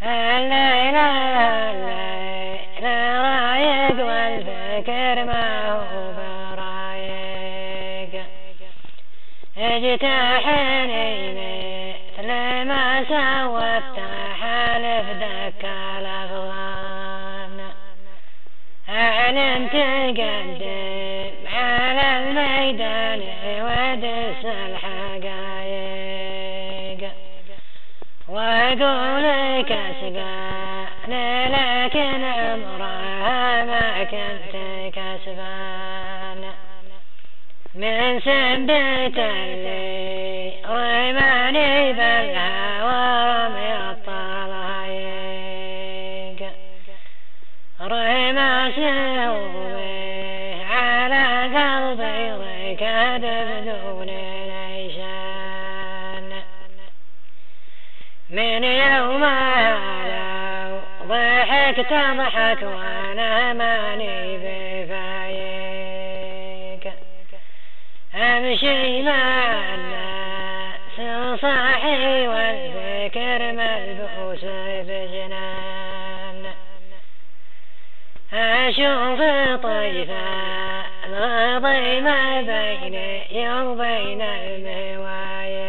الليلة رايق والفكر ما هو برايق اجتاحني مثل ما سوت تحالف دك الأفغان أعلن تقدم على الميدان ودس الحقايق وأقول كسبان لكن عمرها ما كنت كسبان من سبت اللي رماني بالهوى رمي الطلايق رمى سهوه على قلبي ركض بدون نيشان من يومها لو ضحكت أضحك وأنا ماني بفايق أمشي مع الناس صاحي والفكر ملبوس بجنان أشوف طيفا الغضي ما بيني وبين الموايق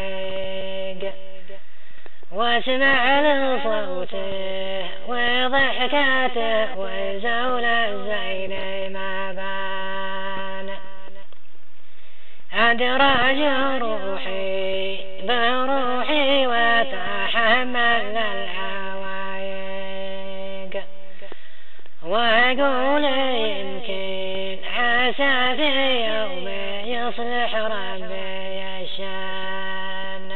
واسمع لصوته وضحكاته وزول الزين ما بان أدرج روحي بروحي وتحمل العوايق وأقول يمكن عسى في يوم يصلح ربي الشان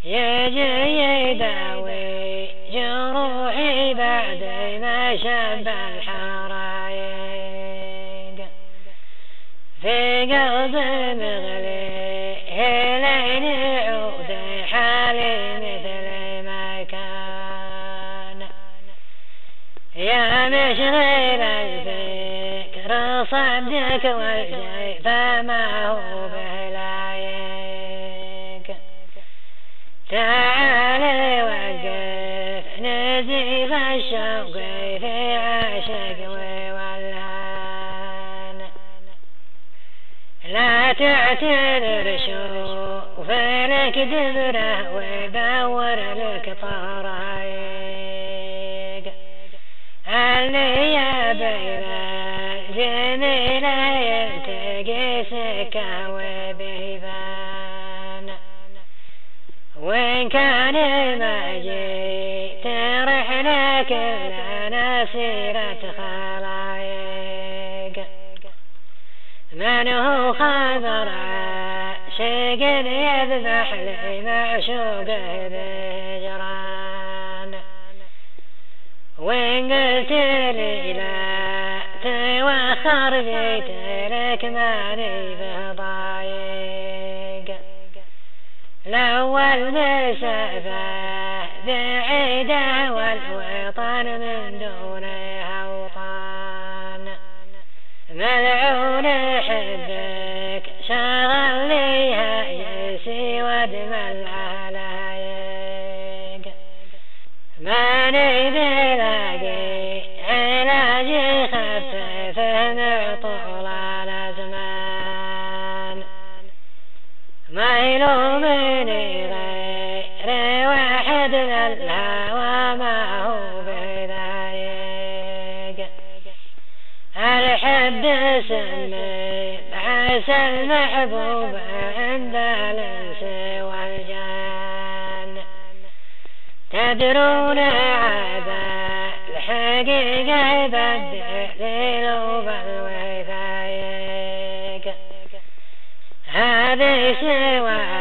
يجي يداوي جروحي بعد ما شب الحرايق في قلب مغلي لين عود حالي مثل ما كان يا مشغل الفكر صدق والجيف ما هو بلايق تعالي وقف نزيف الشوق في عاشق وولهان لا تعتذر شوف لك دبره ودور لك طرايق اللي يا بين الجميلة يلتقي سكة وبيبان وإن كان ما جيت رحلة كلنا سيرة خلايق من هو خبر عاشق يذبح لي معشوقه بهجران وإن قلت لي لا توخر جيت لك ماني بضايق الأول مسافة بعيدة والوطن من دونها وطن ملعون حبك شغل ليها يسي ودم العلايق ماني بلاقي علاجي خففه معطول الأزمان ما يلومني غير واحد للهوى ما هو بذايق الحب سمي عسى المحبوب عند الانس والجان تدرون عذا الحقيقة بالدليل وبالوثايق هذه سوى